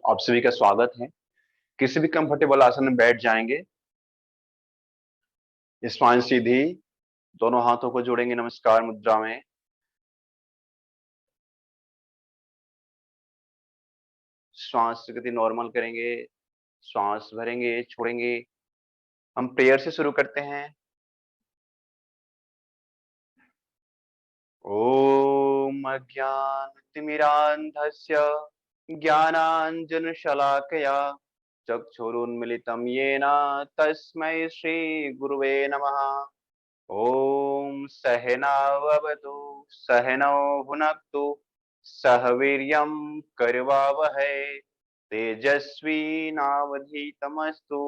आप सभी का स्वागत है। किसी भी कंफर्टेबल आसन में बैठ जाएंगे। स्पाइन सीधी, दोनों हाथों को जोड़ेंगे नमस्कार मुद्रा में। श्वास की गति नॉर्मल करेंगे, श्वास भरेंगे, छोड़ेंगे। हम प्रेयर से शुरू करते हैं। ओम अज्ञानतिमिरान्धस्य ज्ञानाञ्जनशलाकया चक्षुरुन्मिलितं येन तस्मै श्रीगुरुवे नमः। ओम सहनाववतु सहनौ भुनक्तु सह वीर्यं करवावहै तेजस्वी नावधीतमस्तु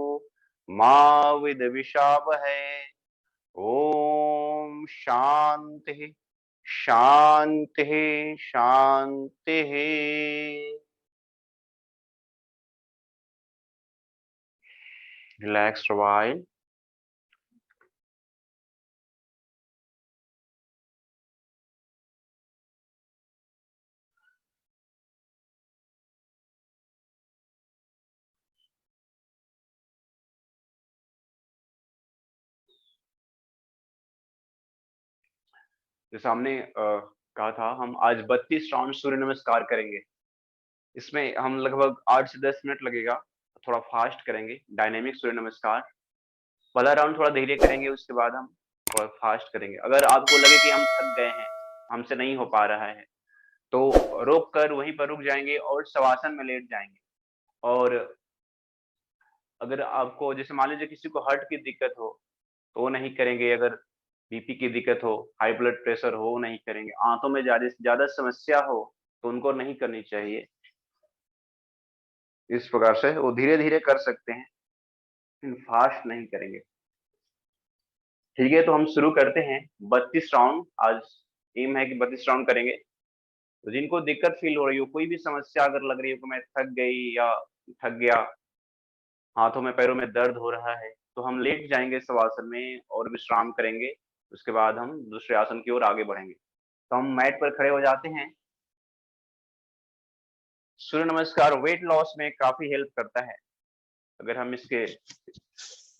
मा विद्विषावहै। ओम शांति शांति शांति। Relax while. जैसे हमने कहा था, हम आज 32 राउंड सूर्य नमस्कार करेंगे। इसमें हम लगभग 8 से 10 मिनट लगेगा। थोड़ा फास्ट करेंगे, डायनेमिक सूर्य नमस्कार। पहला राउंड थोड़ा धीरे करेंगे, उसके बाद हम थोड़ा फास्ट करेंगे। अगर आपको लगे कि हम थक गए हैं, हमसे नहीं हो पा रहा है, तो रोक कर वहीं पर रुक जाएंगे और शवासन में लेट जाएंगे। और अगर आपको जैसे मान लीजिए किसी को हार्ट की दिक्कत हो तो वो नहीं करेंगे। अगर बीपी की दिक्कत हो, हाई ब्लड प्रेशर हो, वो नहीं करेंगे। आंतों में ज्यादा से ज्यादा समस्या हो तो उनको नहीं करनी चाहिए। इस प्रकार से वो धीरे धीरे कर सकते हैं, फास्ट नहीं करेंगे। ठीक है, तो हम शुरू करते हैं। 32 राउंड आज एम है कि 32 राउंड करेंगे। तो जिनको दिक्कत फील हो रही हो, कोई भी समस्या अगर लग रही हो कि मैं थक गई या थक गया, हाथों में पैरों में दर्द हो रहा है, तो हम लेट जाएंगे शवासन में और विश्राम करेंगे। उसके बाद हम दूसरे आसन की ओर आगे बढ़ेंगे। तो हम मैट पर खड़े हो जाते हैं। सूर्य नमस्कार वेट लॉस में काफी हेल्प करता है। अगर हम इसके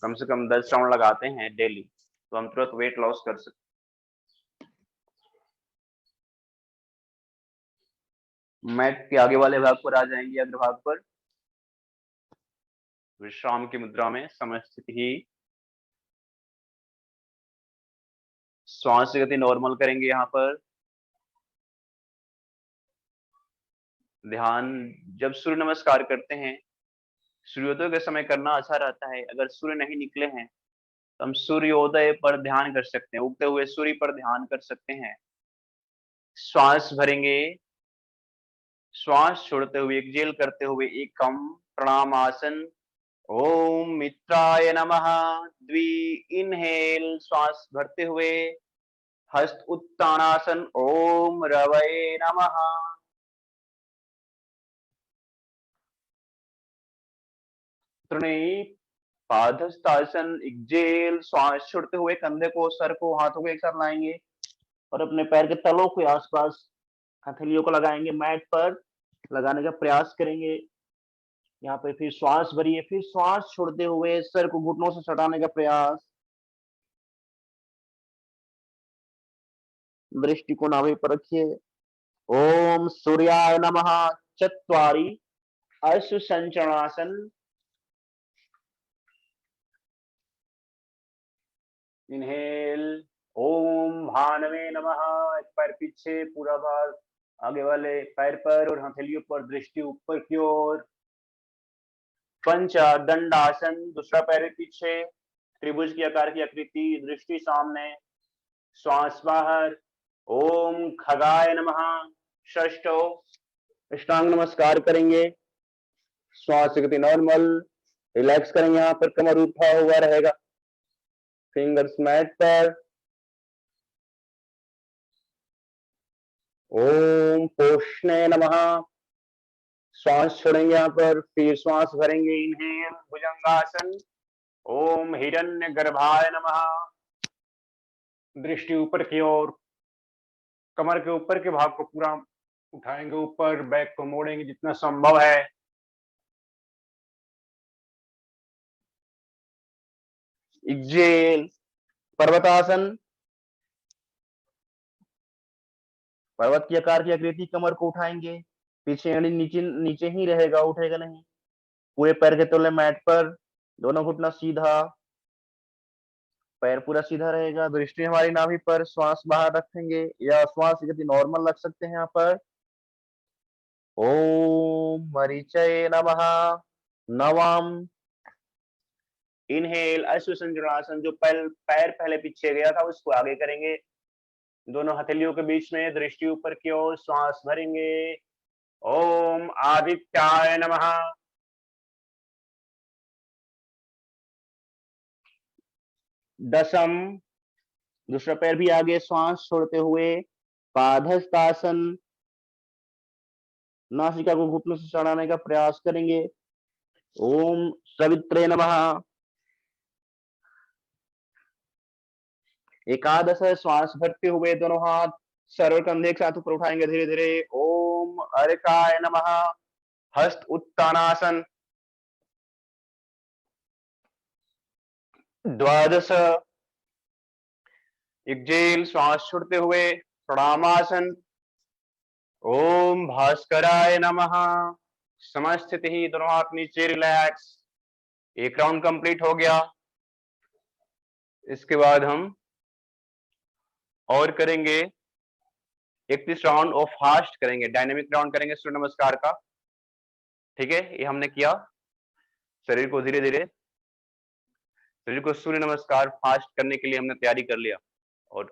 कम से कम 10 राउंड लगाते हैं डेली, तो हम तुरंत वेट लॉस कर सकते हैं। मैट के आगे वाले भाग पर आ जाएंगे, अग्रभाग पर। विश्राम की मुद्रा में समस्थित ही श्वास की गति नॉर्मल करेंगे। यहाँ पर ध्यान, जब सूर्य नमस्कार करते हैं, सूर्योदय के समय करना अच्छा रहता है। अगर सूर्य नहीं निकले हैं तो हम सूर्योदय पर ध्यान कर सकते हैं, उगते हुए सूर्य पर ध्यान कर सकते हैं। श्वास भरेंगे, श्वास छोड़ते हुए एक्जेल करते हुए एकम प्रणाम आसन। ओम मित्राय नमः। द्वि इनहेल, श्वास भरते हुए हस्त उत्तानासन। ओम रवये नमः। त्रिणी पादहस्तासन, एक्जेल, श्वास छोड़ते हुए कंधे को, सर को, हाथों को एक साथ लाएंगे और अपने पैर के तलों के आसपास हथेलियों को लगाएंगे। मैट पर लगाने का प्रयास करेंगे। यहाँ पे फिर श्वास भरिए, फिर श्वास छोड़ते हुए सर को घुटनों से सटाने का प्रयास। दृष्टि को नाभि पर रखिए। ओम सूर्याय नमः। चत्वारि अश्व संचरणासन। इनहेल। ओम भानवे नमः। एक पैर पीछे, पूरा भार आगे वाले पैर पर और हथेलियों पर, दृष्टि ऊपर की ओर। पंचा दंडासन, दूसरा पैर पीछे, त्रिभुज की आकार की आकृति, दृष्टि सामने, श्वास बाहर। ओम खगाय नमः। षष्ठो अष्टांग नमस्कार करेंगे। श्वास की गति नॉर्मल, रिलैक्स करेंगे। यहाँ पर कमर उठा हुआ रहेगा, फिंगर्स मैट पर। ओम पोषणे नमः। श्वास छोड़ेंगे यहाँ पर, फिर श्वास भरेंगे। इनहेल, भुजंगासन। ओम हिरण्य गर्भाय नमः। दृष्टि ऊपर की ओर, कमर के ऊपर के भाग को पूरा उठाएंगे ऊपर, बैक को मोड़ेंगे जितना संभव है। एक्सेल, पर्वतासन, पर्वत की आकार की आकृति, कमर को उठाएंगे, पीछे यानी नीचे नीचे ही रहेगा, उठेगा नहीं। पूरे पैर के तले मैट पर, दोनों घुटना सीधा, पैर पूरा सीधा रहेगा, दृष्टि हमारी नाभि पर, श्वास बाहर रखेंगे या श्वास की गति नॉर्मल रख सकते हैं यहाँ पर। ओम मरीचय नमः। नवम इनहेल, अश्वसंजरासन, जो पैर पहले पीछे गया था उसको आगे करेंगे, दोनों हथेलियों के बीच में, दृष्टि ऊपर की ओर, श्वास भरेंगे। ओम आदित्याय नमः। दसम, दूसरा पैर भी आगे, श्वास छोड़ते हुए, पादहस्तासन, नासिका को घुटनों से चढ़ाने का प्रयास करेंगे। ओम सवित्रे नमः। एकादश, श्वास भरते हुए दोनों हाथ सर्व कंधे के साथ ऊपर उठाएंगे धीरे धीरे। ओम अर्काय नमः। हस्त उत्तानासन। द्वादश, एक्सेल, श्वास छोड़ते हुए प्रणामासन। ओम भास्कराय नमः। समस्थित ही, दोनों हाथ नीचे, रिलैक्स। एक राउंड कंप्लीट हो गया। इसके बाद हम और करेंगे 31 राउंड और फास्ट करेंगे, डायनेमिक राउंड करेंगे सूर्य नमस्कार का। ठीक है, ये हमने किया। शरीर को धीरे धीरे, शरीर को सूर्य नमस्कार फास्ट करने के लिए हमने तैयारी कर लिया और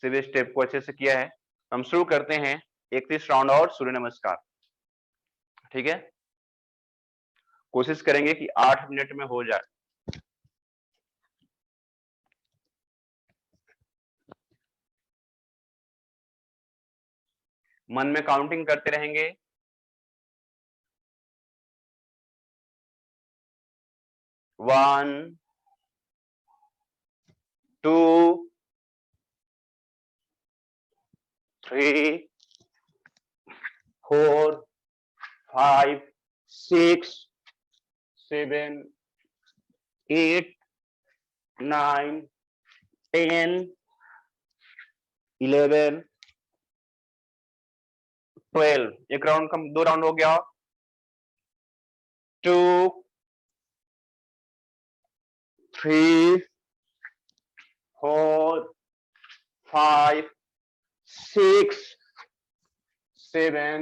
सभी स्टेप को अच्छे से किया है। हम शुरू करते हैं 31 राउंड और सूर्य नमस्कार। ठीक है, कोशिश करेंगे कि 8 मिनट में हो जाए। मन में काउंटिंग करते रहेंगे। 1 2 3 4 5 6 7 8 9 10 11 12। एक राउंड कम, 2 राउंड हो गया। 2 3 4 5 6 7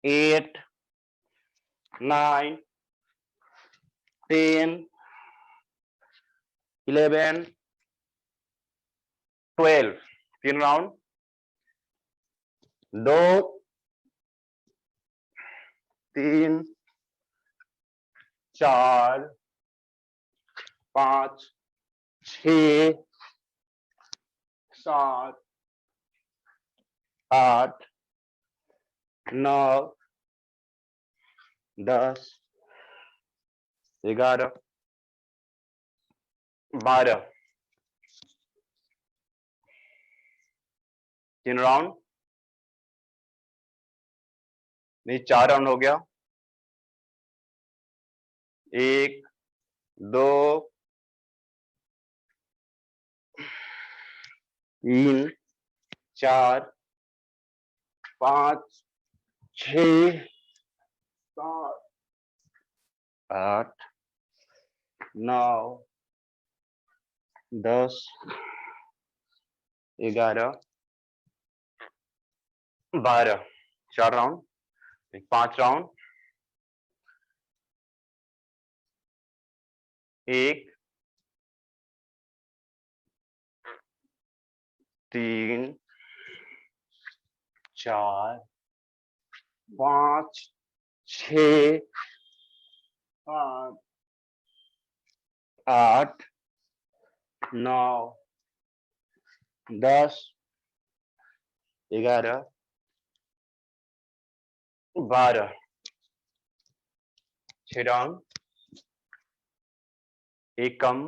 8 9 10 11 12। 3 राउंड। 2 3 4 5 6 7 8 9 10 11 12। 3 राउंड नहीं, 4 राउंड हो गया। 1 2 3 4 5 6 7 8 9 10 11 12। 4 राउंड, 5 राउंड। 1 3 4 5 6 7 8 9 10 11 12। 6 राउंड। एकम,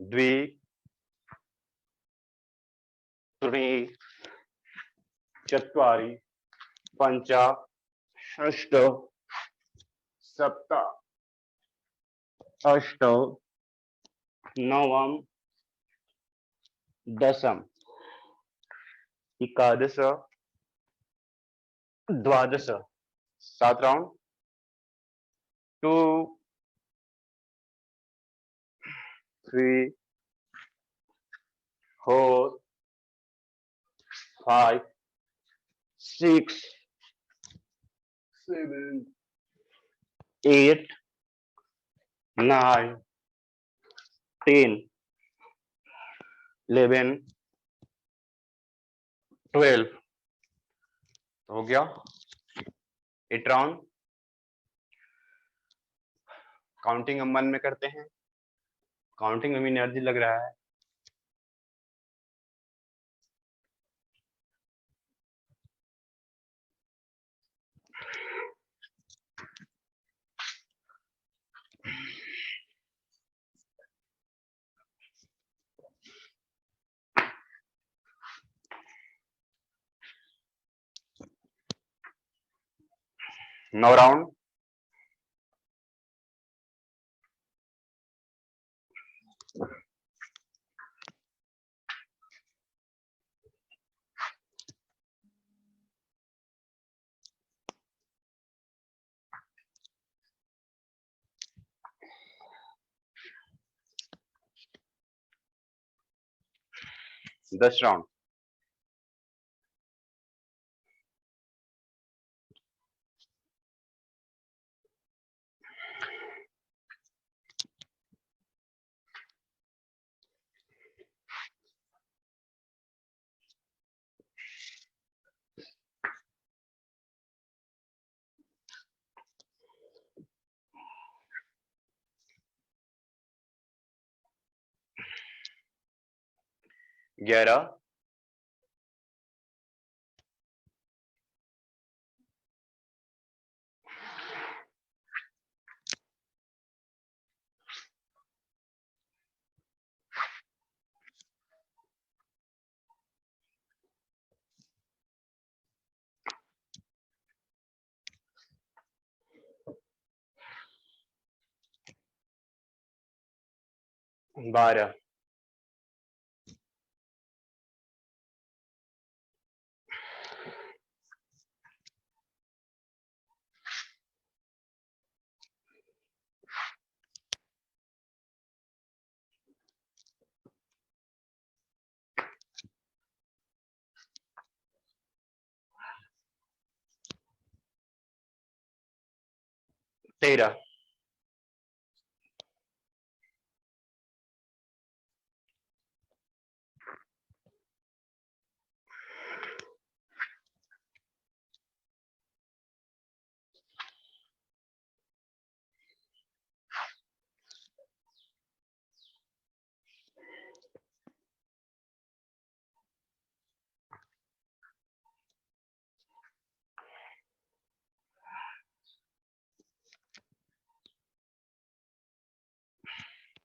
द्वि, त्रि, चत्वारि, पंच, षष्ठ, सप्त, अष्टौ नवम दशम एकादश द्वादश 7 राउंड 2 3 4 5 6 7 8 9 10 11 12 हो गया 8 राउंड। काउंटिंग हम मन में करते हैं, काउंटिंग में भी एनर्जी लग रहा है। नौ राउंड। दस राउंड। ग्यारह 12 13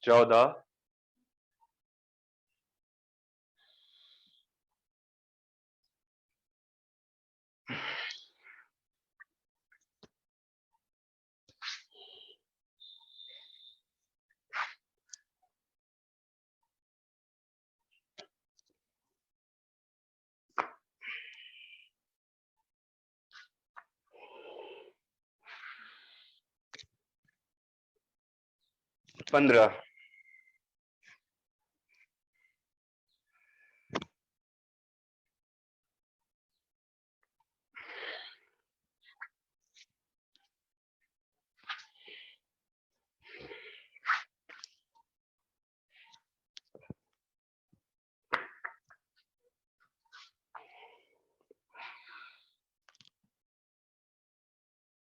14 15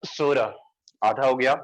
16 आधा हो गया।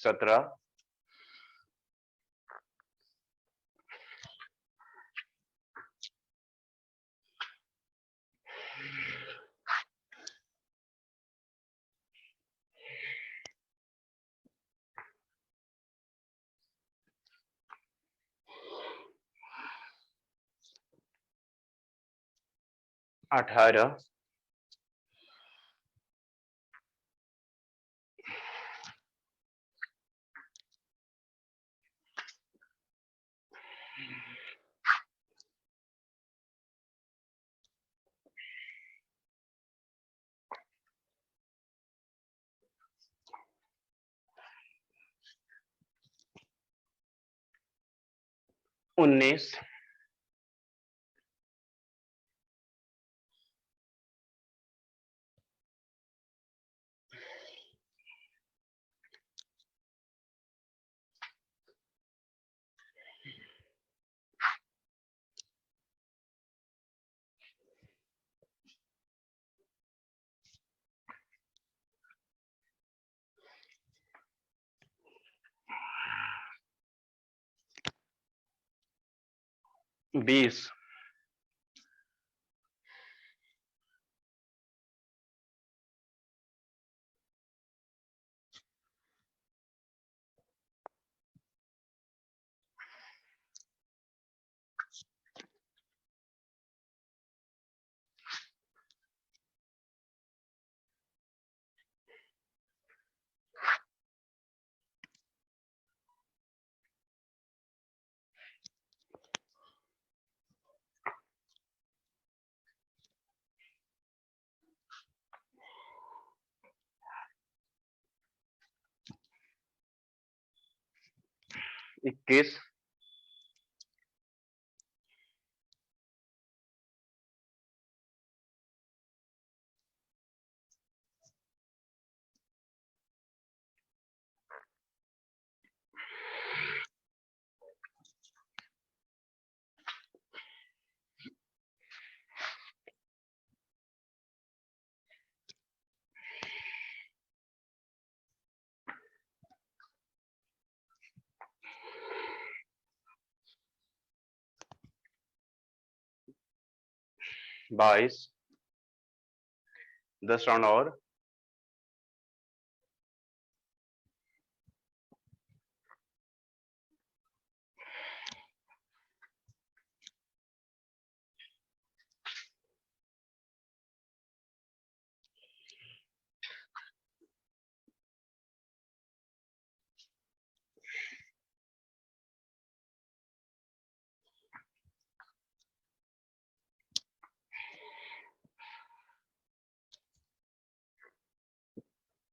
17, 18, 19, 20, 21, 22, 10 राउंड और,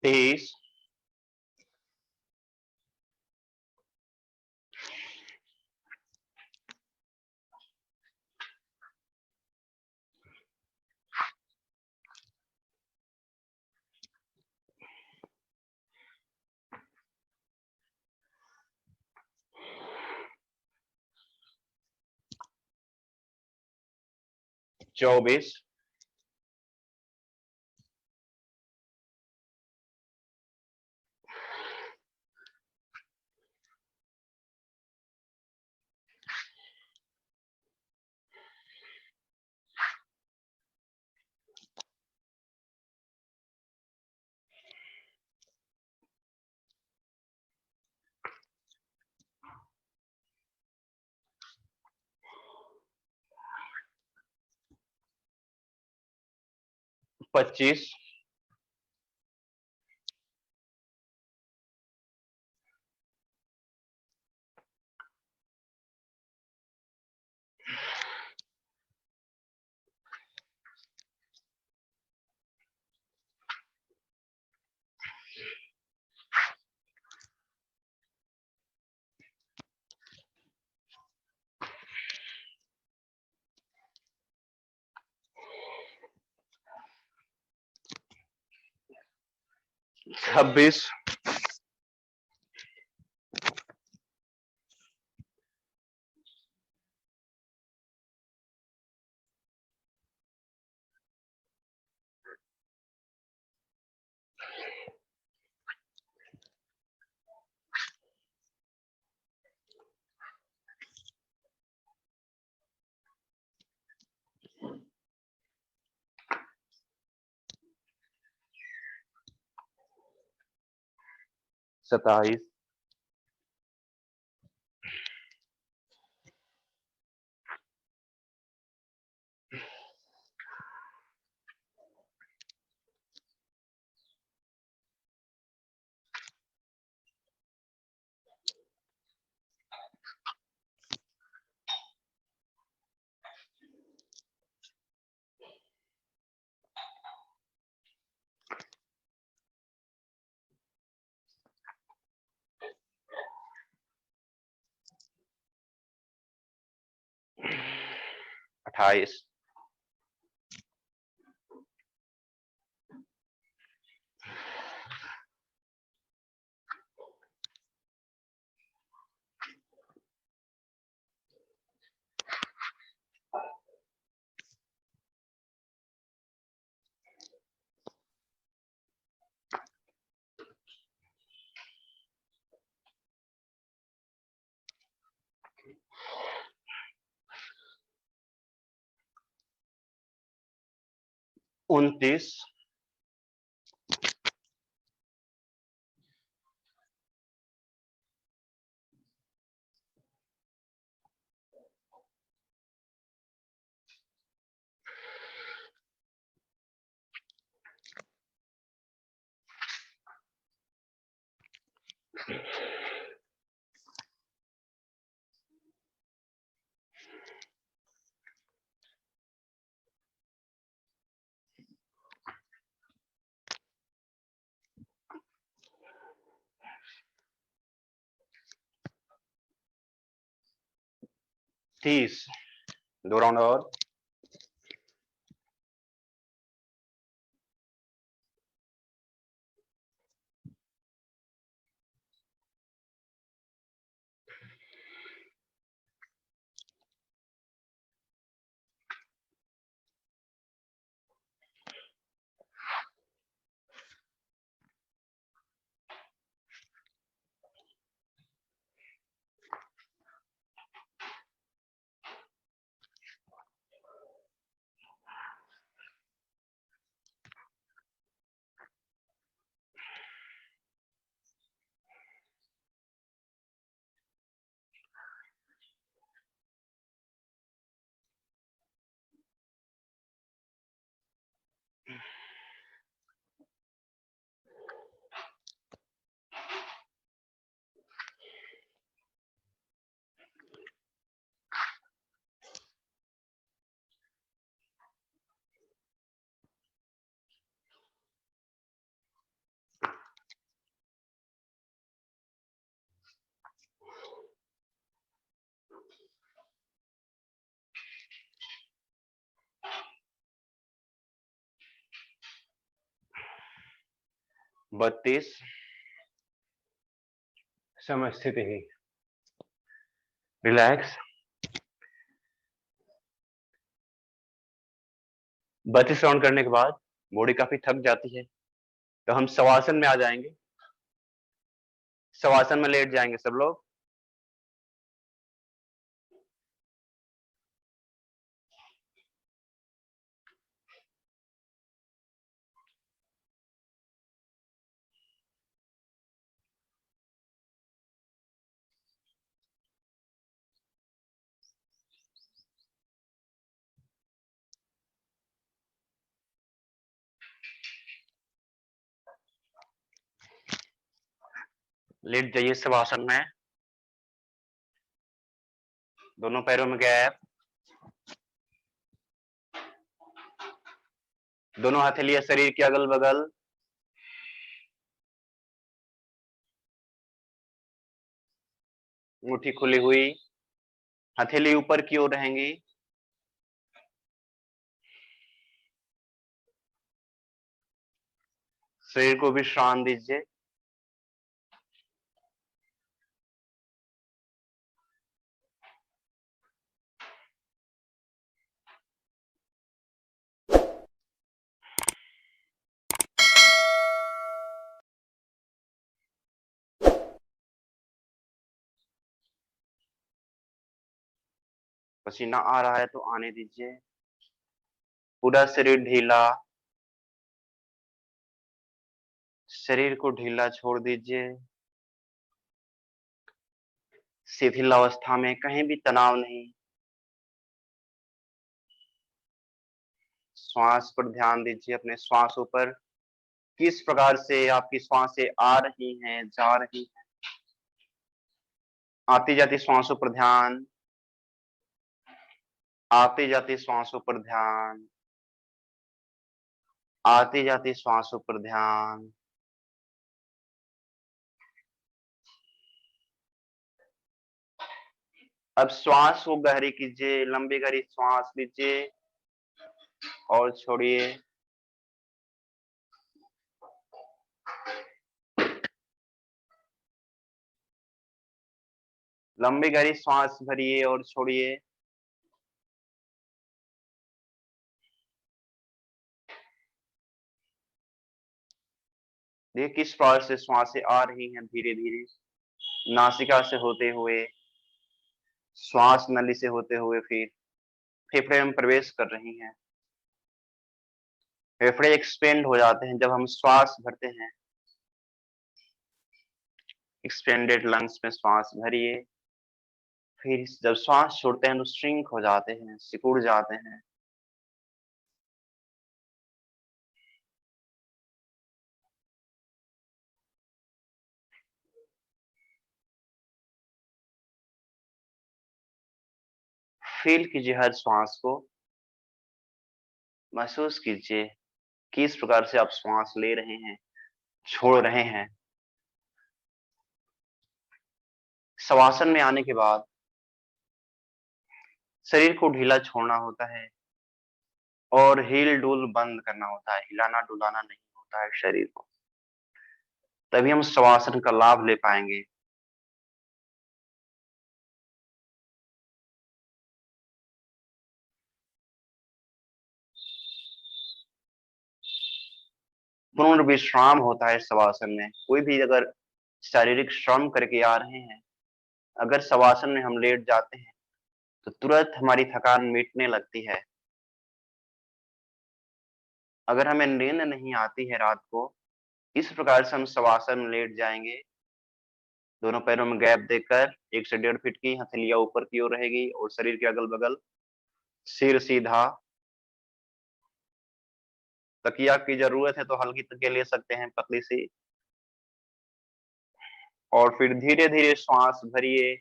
23, 24, 25, 26, 27, 28, 29, 30, 2 राउंड और। बत्तीस, समय स्थिति ही, रिलैक्स। 32 राउंड करने के बाद बॉडी काफी थक जाती है, तो हम शवासन में आ जाएंगे। शवासन में लेट जाएंगे सब लोग। लेट जाइए शवासन में, दोनों पैरों में गैप, दोनों हथेलियां शरीर के अगल बगल। मुट्ठी खुली हुई, हथेली ऊपर की ओर रहेंगी। शरीर को विश्राम दीजिए। पसीना आ रहा है तो आने दीजिए। पूरा शरीर ढीला, शरीर को ढीला छोड़ दीजिए। शिथिल अवस्था में, कहीं भी तनाव नहीं। श्वास पर ध्यान दीजिए, अपने श्वासों पर, किस प्रकार से आपकी श्वासें आ रही हैं, जा रही हैं। आती जाती श्वासों पर ध्यान, आती जाती श्वासों पर ध्यान, आती जाती श्वासों पर ध्यान। अब श्वास को गहरी कीजिए, लंबी गहरी श्वास लीजिए और छोड़िए। लंबी गहरी श्वास भरिए और छोड़िए। देखिए किस प्रकार से श्वासें आ रही हैं, धीरे धीरे नासिका से होते हुए, श्वास नली से होते हुए, फिर फेफड़े में प्रवेश कर रही हैं। फेफड़े एक्सपेंड हो जाते हैं जब हम श्वास भरते हैं। एक्सपेंडेड लंग्स में श्वास भरिए, फिर जब श्वास छोड़ते हैं तो श्रिंक हो जाते हैं, सिकुड़ जाते हैं। फील कीजिए हर श्वास को, महसूस कीजिए किस प्रकार से आप श्वास ले रहे हैं, छोड़ रहे हैं। शवासन में आने के बाद शरीर को ढीला छोड़ना होता है और हिल डुल बंद करना होता है, हिलाना डुलाना नहीं होता है शरीर को, तभी हम शवासन का लाभ ले पाएंगे। पूर्ण विश्राम होता है शवासन में। कोई भी अगर शारीरिक श्रम करके आ रहे हैं, अगर शवासन में हम लेट जाते हैं तो तुरंत हमारी थकान मिटने लगती है। अगर हमें नींद नहीं आती है रात को, इस प्रकार से हम शवासन में लेट जाएंगे, दोनों पैरों में गैप देकर 1 से 1.5 फीट की, हथेलियां ऊपर की ओर रहेगी और शरीर के अगल बगल, सिर सीधा। तकिया की जरूरत है तो हल्की तकिया ले सकते हैं, पतली सी। और फिर धीरे धीरे श्वास भरिए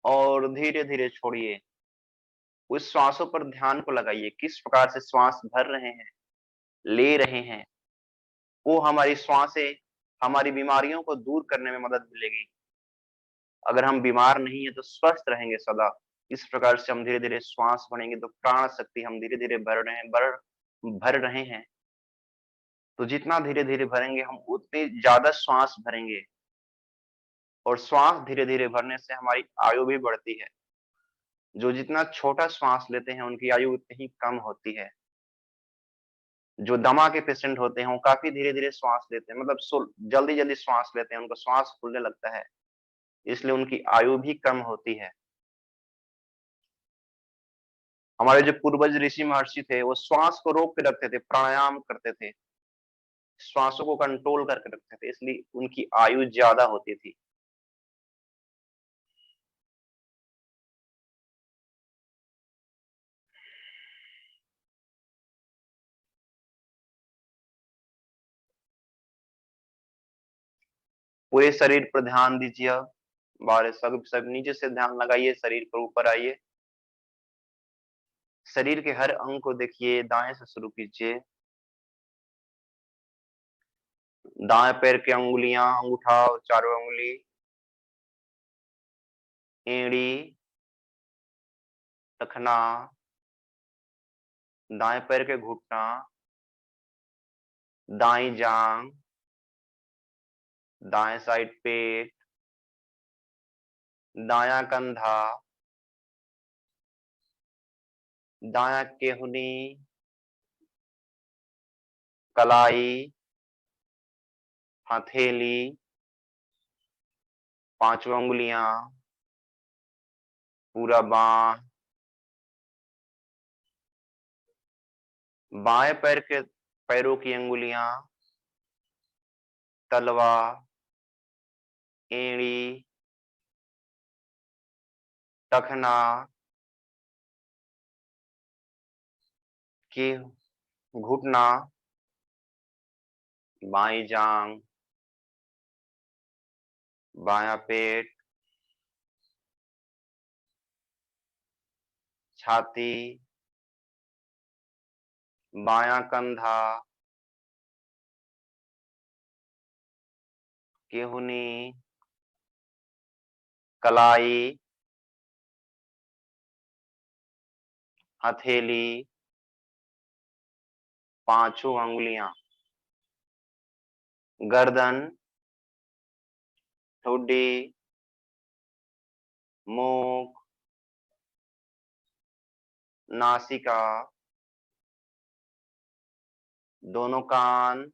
और धीरे धीरे छोड़िए। उस श्वासों पर ध्यान को लगाइए, किस प्रकार से श्वास भर रहे हैं, ले रहे हैं। वो हमारी श्वासें हमारी बीमारियों को दूर करने में मदद मिलेगी। अगर हम बीमार नहीं है तो स्वस्थ रहेंगे सदा। इस प्रकार से हम धीरे धीरे श्वास भरेंगे तो प्राण शक्ति हम धीरे धीरे भर रहे हैं। तो जितना धीरे धीरे भरेंगे हम उतनी ज्यादा श्वास भरेंगे, और श्वास धीरे धीरे भरने से हमारी आयु भी बढ़ती है। जो जितना छोटा श्वास लेते हैं उनकी आयु उतनी ही कम होती है। जो दमा के पेशेंट होते हैं वो काफी धीरे धीरे श्वास लेते हैं, मतलब जल्दी जल्दी श्वास लेते हैं, उनका श्वास फूलने लगता है, इसलिए उनकी आयु भी कम होती है। हमारे जो पूर्वज ऋषि महर्षि थे वो श्वास को रोक के रखते थे, प्राणायाम करते थे, श्वासों को कंट्रोल करके रखते थे, इसलिए उनकी आयु ज्यादा होती थी। पूरे शरीर पर ध्यान दीजिए। अब बाहर सब नीचे से ध्यान लगाइए, शरीर पर ऊपर आइए। शरीर के हर अंग को देखिए, दाएं से शुरू कीजिए। दाएं पैर की अंगुलियां, अंगूठा और चारों अंगुली, एड़ी, टखना, दाएं पैर के घुटना, दाई जांग, दाएं साइड पेट, दायां कंधा, दायां केहनी, कलाई, हथेली, पांचों अंगुलियां, पूरा बांह, बाएं पैर के पैरों की अंगुलियां, तलवा, एड़ी, टखना की घुटना, बाई जांग, बायां पेट, छाती, बायां कंधा, केहुनी, कलाई, हथेली, पांचों अंगुलियां, गर्दन, ठुड्डी, मुख, नासिका, दोनों कान,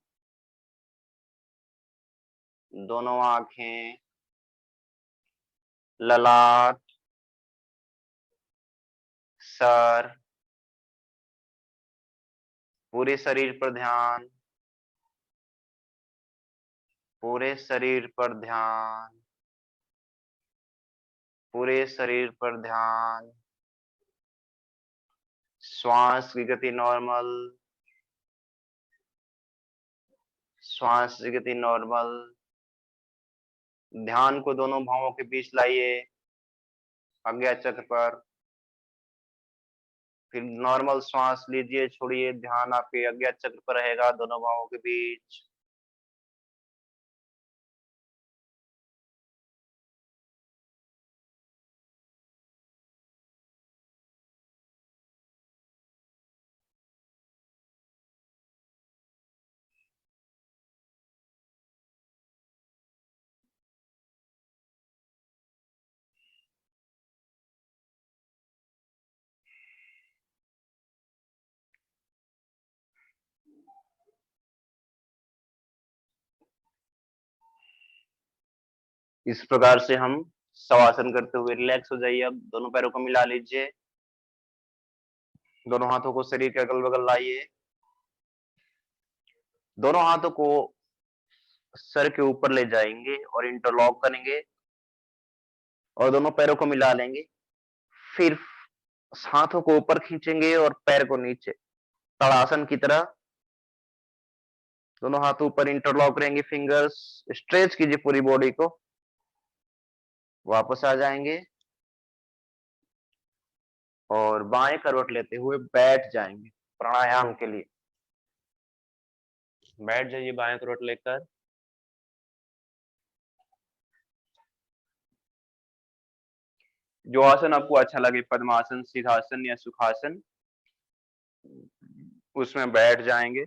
दोनों आंखें, ललाट, सर, पूरे शरीर पर ध्यान, पूरे शरीर पर ध्यान, पूरे शरीर पर ध्यान, श्वास की गति नॉर्मल, श्वास की गति नॉर्मल। ध्यान को दोनों भावों के बीच लाइए, आज्ञा चक्र पर। फिर नॉर्मल श्वास लीजिए, छोड़िए, ध्यान आपके आज्ञा चक्र पर रहेगा, दोनों भावों के बीच। इस प्रकार से हम शवासन करते हुए रिलैक्स हो जाइए। अब दोनों पैरों को मिला लीजिए, दोनों हाथों को शरीर के अगल बगल लाइए, दोनों हाथों को सर के ऊपर ले जाएंगे और इंटरलॉक करेंगे और दोनों पैरों को मिला लेंगे। फिर हाथों को ऊपर खींचेंगे और पैर को नीचे, ताड़ासन की तरह। दोनों हाथ ऊपर इंटरलॉक रहेंगे, फिंगर्स स्ट्रेच कीजिए पूरी बॉडी को। वापस आ जाएंगे और बाएं करवट लेते हुए बैठ जाएंगे प्राणायाम के लिए। बैठ जाइए बाएं करवट लेकर। जो आसन आपको अच्छा लगे, पद्मासन, सिद्धासन या सुखासन, उसमें बैठ जाएंगे।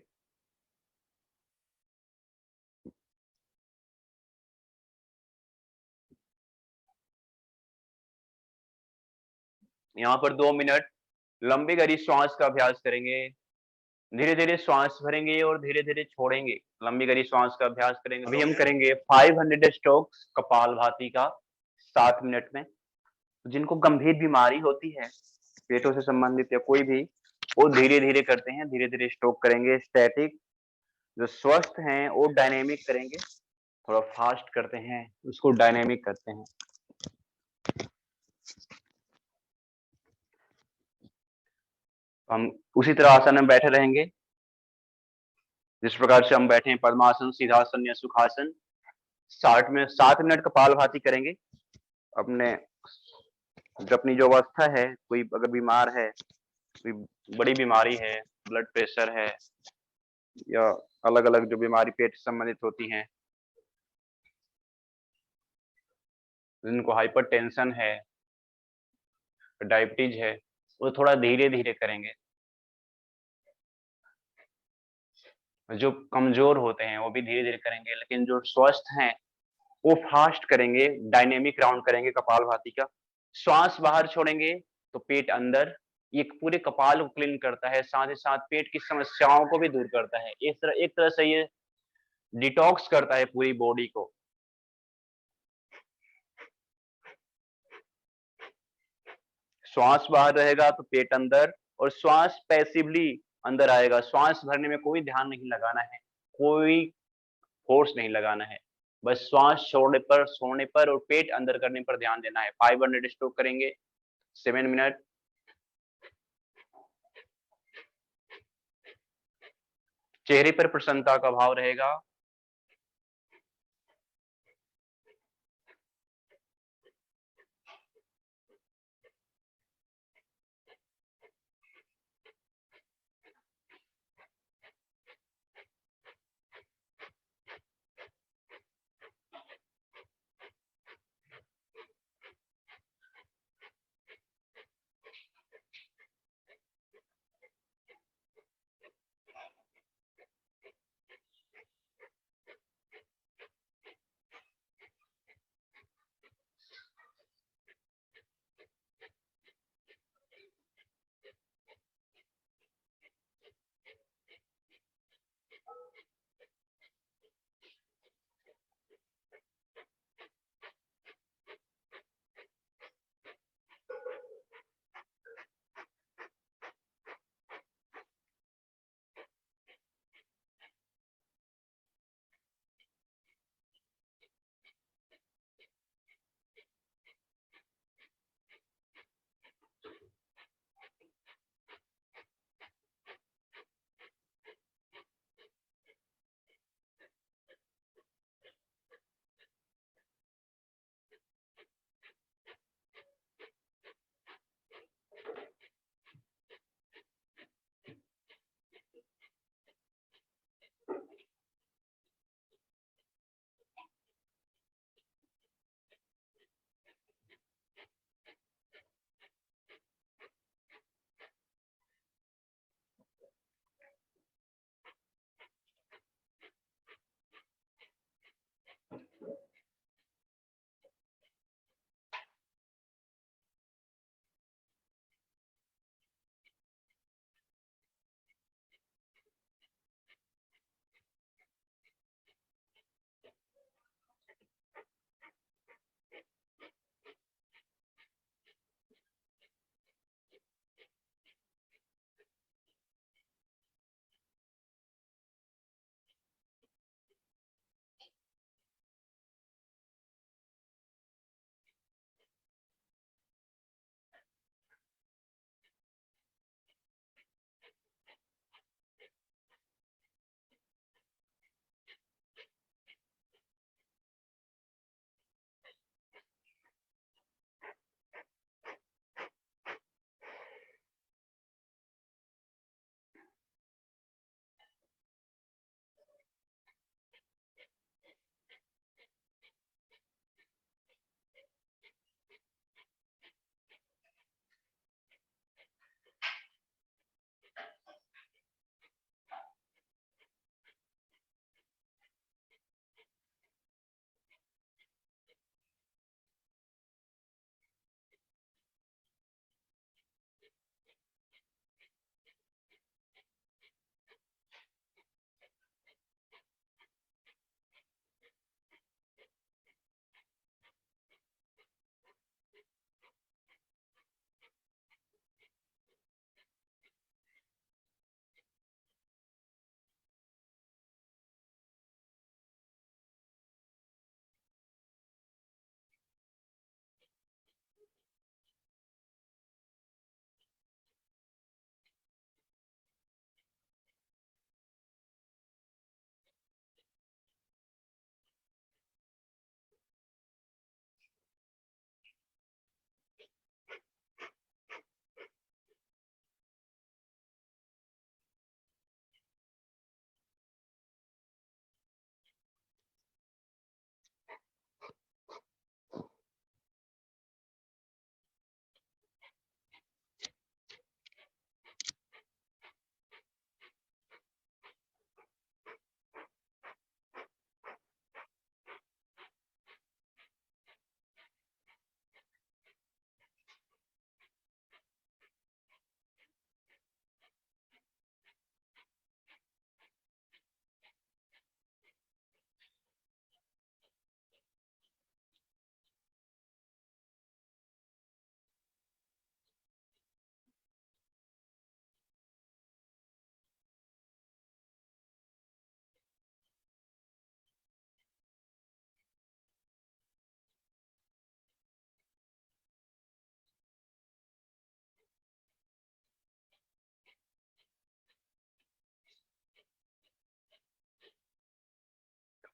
यहाँ पर 2 मिनट लंबी गहरी श्वास का अभ्यास करेंगे। धीरे धीरे श्वास भरेंगे और धीरे धीरे छोड़ेंगे। लंबी गहरी श्वास का अभ्यास करेंगे। अभी हम करेंगे 500 स्ट्रोक्स कपालभाति का 7 मिनट में। जिनको गंभीर बीमारी होती है, पेटों से संबंधित या कोई भी, वो धीरे धीरे करते हैं, धीरे धीरे स्ट्रोक करेंगे। स्टैटिक, जो स्वस्थ हैं वो डायनेमिक करेंगे, थोड़ा फास्ट करते हैं उसको डायनेमिक करते हैं। हम उसी तरह आसन में बैठे रहेंगे जिस प्रकार से हम बैठे हैं, पद्मासन, सीधासन या सुखासन। 7 मिनट कपालभाति करेंगे। अपने जो अपनी जो अवस्था है, कोई अगर बीमार है, कोई बड़ी बीमारी है, ब्लड प्रेशर है या अलग अलग जो बीमारी पेट से संबंधित होती हैं, जिनको हाइपरटेंशन है, डायबिटीज है, वो थोड़ा धीरे धीरे करेंगे। जो कमजोर होते हैं वो भी धीरे धीरे करेंगे, लेकिन जो स्वस्थ हैं वो फास्ट करेंगे, डायनेमिक राउंड करेंगे कपालभाति का। श्वास बाहर छोड़ेंगे तो पेट अंदर। ये पूरे कपाल को क्लीन करता है, साथ ही साथ पेट की समस्याओं को भी दूर करता है। एक तरह से ये डिटॉक्स करता है पूरी बॉडी को। श्वास बाहर रहेगा तो पेट अंदर, और श्वास पैसिवली अंदर आएगा। श्वास भरने में कोई ध्यान नहीं लगाना है, कोई फोर्स नहीं लगाना है, बस श्वास छोड़ने पर और पेट अंदर करने पर ध्यान देना है। 500 स्ट्रोक करेंगे। 7 मिनट। चेहरे पर प्रसन्नता का भाव रहेगा।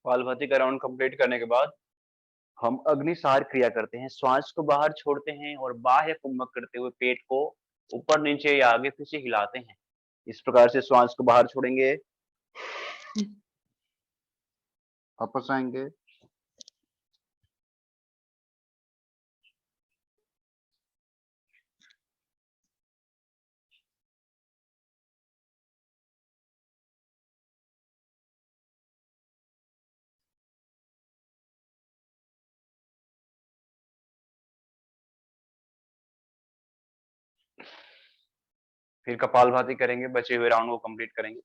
कपालभाति का राउंड कंप्लीट करने के बाद हम अग्निसार क्रिया करते हैं, श्वास को बाहर छोड़ते हैं और बाह्य कुंभक करते हुए पेट को ऊपर नीचे या आगे पीछे हिलाते हैं। इस प्रकार से श्वास को बाहर छोड़ेंगे, वापस आएंगे, फिर कपालभाति करेंगे, बचे हुए राउंड को कंप्लीट करेंगे।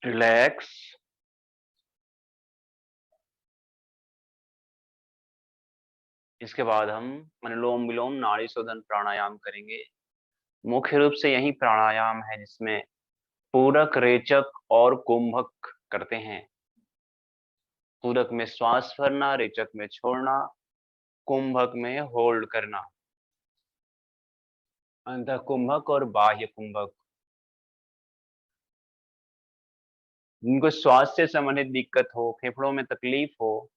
रिलैक्स। इसके बाद हम अनुलोम विलोम नाड़ी शोधन प्राणायाम करेंगे। मुख्य रूप से यही प्राणायाम है जिसमें पूरक, रेचक और कुंभक करते हैं। पूरक में श्वास भरना, रेचक में छोड़ना, कुंभक में होल्ड करना। अंतः कुंभक और बाह्य कुंभक। जिनको श्वास से संबंधित दिक्कत हो, फेफड़ों में तकलीफ हो,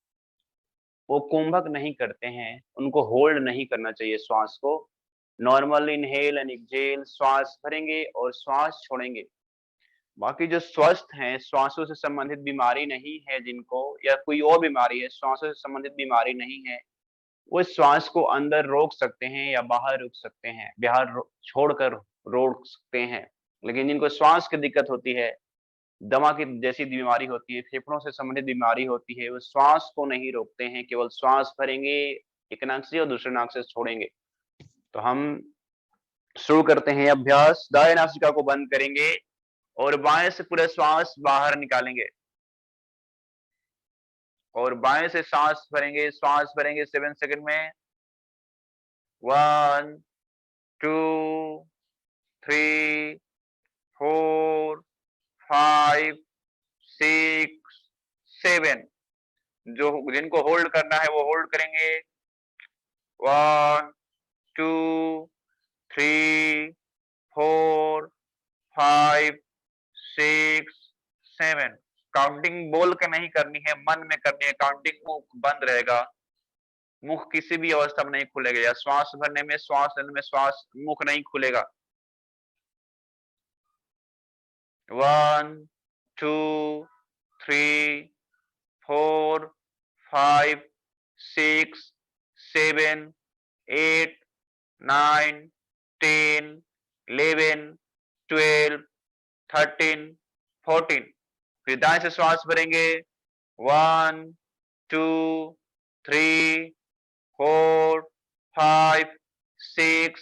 वो कुंभक नहीं करते हैं, उनको होल्ड नहीं करना चाहिए श्वास को। नॉर्मल इनहेल एंड एक्सहेल, श्वास भरेंगे और श्वास छोड़ेंगे। बाकी जो स्वस्थ हैं, श्वासों से संबंधित बीमारी नहीं है जिनको, या कोई और बीमारी है, श्वासों से संबंधित बीमारी नहीं है, वो श्वास को अंदर रोक सकते हैं या बाहर रोक सकते हैं, बाहर छोड़कर रोक सकते हैं। लेकिन जिनको श्वास की दिक्कत होती है, दमा की जैसी बीमारी होती है, फेफड़ों से संबंधित बीमारी होती है, वो श्वास को नहीं रोकते हैं, केवल श्वास भरेंगे एक नाक से और दूसरे नाक से छोड़ेंगे। तो हम शुरू करते हैं अभ्यास। दाएं नासिका को बंद करेंगे और बाएं से पूरा श्वास बाहर निकालेंगे और बाएं से सांस भरेंगे। श्वास भरेंगे 7 सेकंड में। 1 2 3 4 5 6 7। जो जिनको होल्ड करना है वो होल्ड करेंगे। 1 2 3 4 5 6 7। काउंटिंग बोल के नहीं करनी है, मन में करनी है। काउंटिंग मुंह बंद रहेगा, मुख किसी भी अवस्था में नहीं खुलेगा, या श्वास भरने में, श्वास लेने में श्वास मुख नहीं खुलेगा। 1 2 3 4 5 6 7 8 9 10 11 12 13 14। फिर दाएं से श्वास भरेंगे। 1 2 3 4 5 6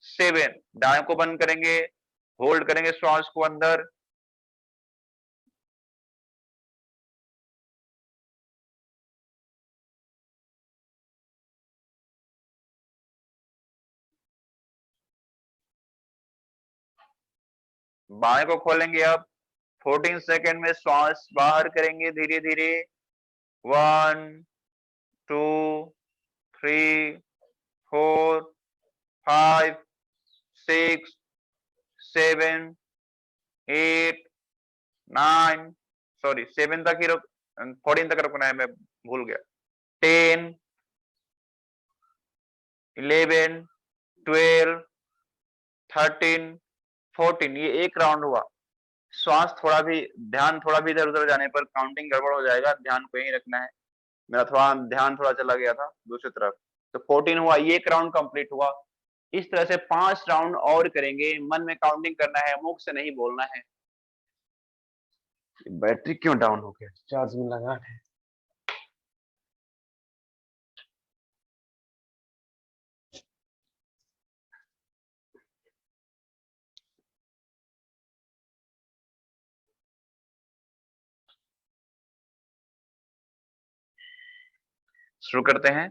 7। दाएं को बंद करेंगे, होल्ड करेंगे श्वास को अंदर। बाएं को खोलेंगे। अब 14 सेकेंड में श्वास बाहर करेंगे धीरे धीरे। 1 2 3 4 5 6 7 8 9, सॉरी 7 तक ही रुक, 14 तक रुकना है, मैं भूल गया। 10 11 12 13 14। ये एक राउंड हुआ। श्वास थोड़ा भी, ध्यान थोड़ा भी इधर उधर जाने पर काउंटिंग गड़बड़ हो जाएगा, ध्यान को यहीं रखना है। मेरा थोड़ा ध्यान थोड़ा चला गया था दूसरी तरफ। तो 14 हुआ, ये एक राउंड कंप्लीट हुआ। इस तरह से 5 राउंड और करेंगे। मन में काउंटिंग करना है, मुख से नहीं बोलना है। बैटरी क्यों डाउन हो गया? चार्ज में लगा है। शुरू करते हैं।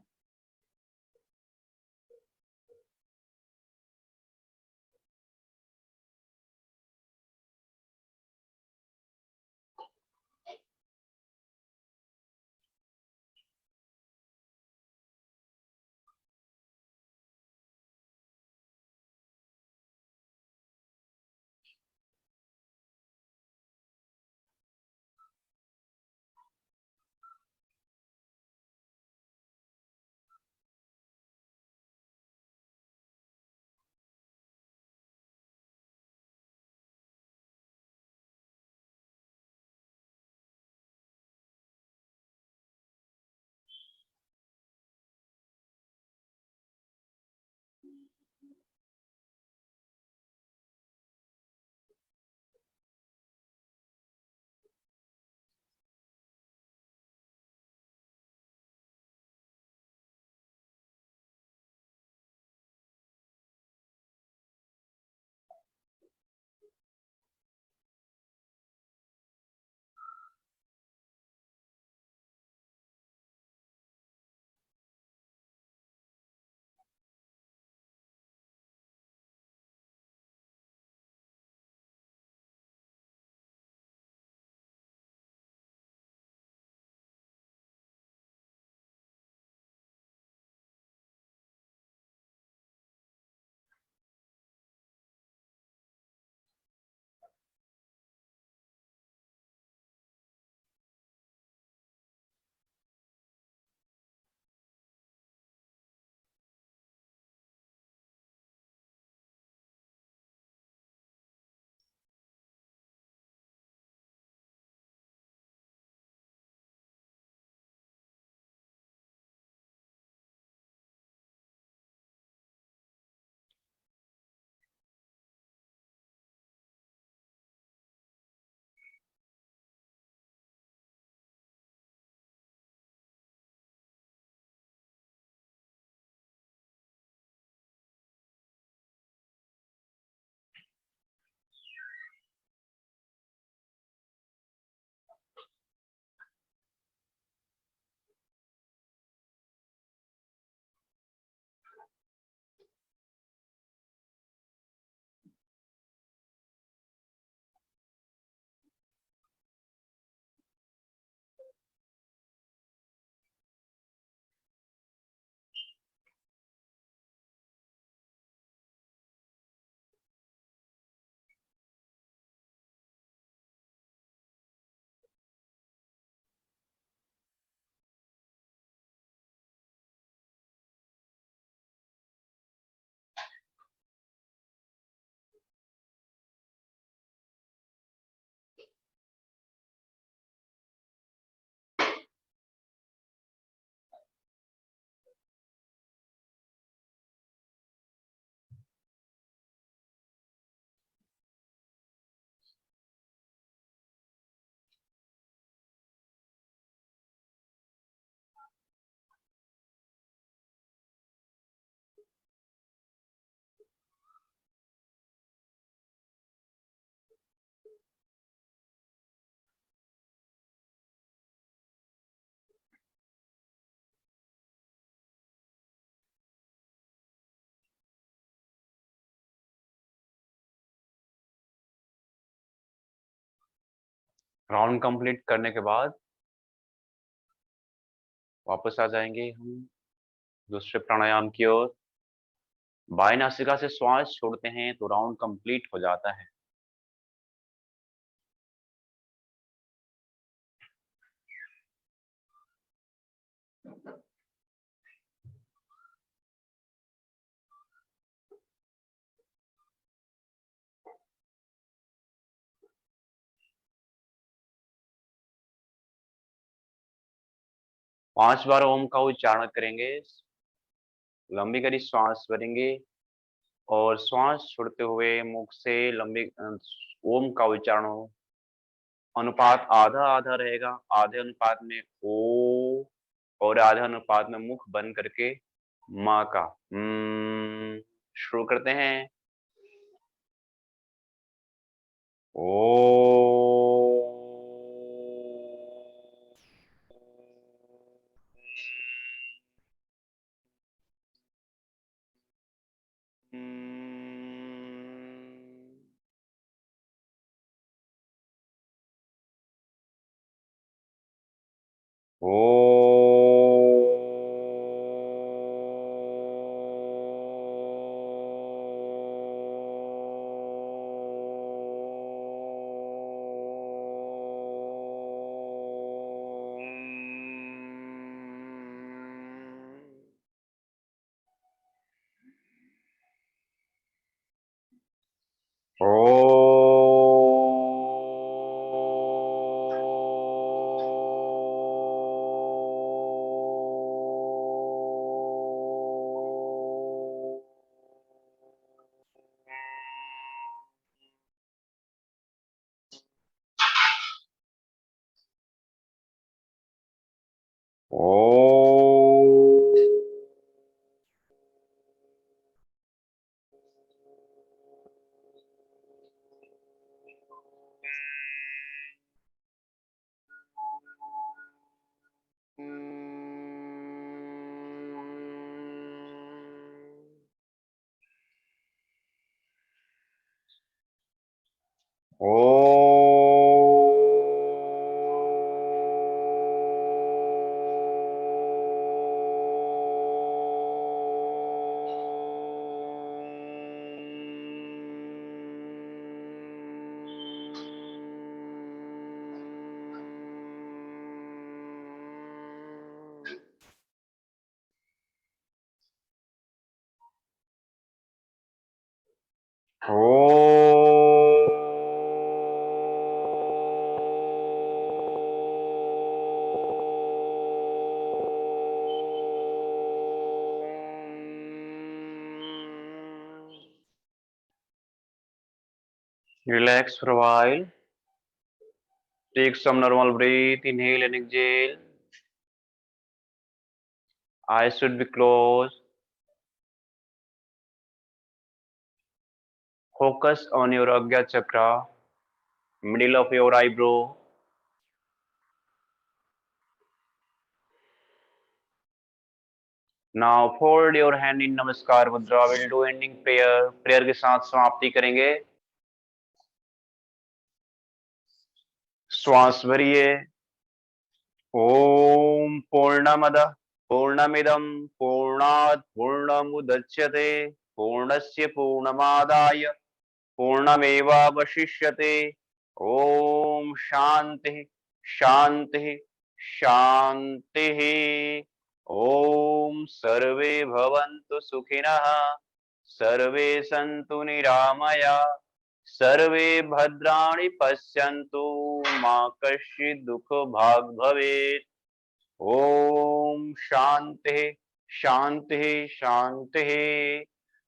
राउंड कंप्लीट करने के बाद वापस आ जाएंगे हम दूसरे प्राणायाम की ओर। बाएं नासिका से श्वास छोड़ते हैं तो राउंड कंप्लीट हो जाता है। पांच बार ओम का उच्चारण करेंगे। लंबी गहरी श्वास भरेंगे और श्वास छोड़ते हुए मुख से लंबी ओम का उच्चारण हो। अनुपात आधा आधा रहेगा। आधे अनुपात में ओ और आधे अनुपात में मुख बंद करके माँ का शुरू करते हैं। ओ Relax for a while. Take some normal breath. Inhale and exhale. Eyes should be closed. Focus on your Agya Chakra, middle of your eyebrow. Now fold your hand in Namaskar Mudra. We'll do ending prayer. Prayer के साथ समाप्ति करेंगे। श्वास भरिए। ओम पूर्णमद पूर्णमिदं पूर्णात् पूर्णमुदच्यते पूर्णस्य पूर्णमादाय पूर्णमेवावशिष्यते। ओम शांति शांति शांतिः। ओम सर्वे भवन्तु सुखिनः सर्वे सन्तु निरामया सर्वे भद्राणि पश्यन्तु मा कश्चित् दुःखभाग् भवेत्। ओम शांति शांति शांतिः।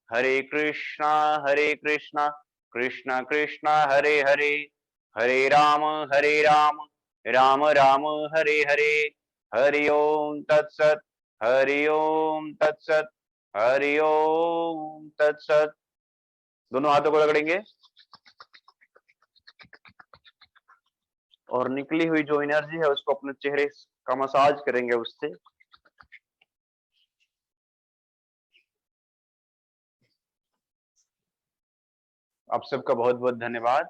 हरे कृष्णा कृष्ण कृष्ण हरे हरे हरे राम राम राम हरे हरे। हरि ओम तत्सत हरि ओम तत्सत हरि ओम तत्सत। दोनों हाथों को रगड़ेंगे और निकली हुई जो एनर्जी है उसको अपने चेहरे का मसाज करेंगे उससे। आप सबका बहुत बहुत धन्यवाद।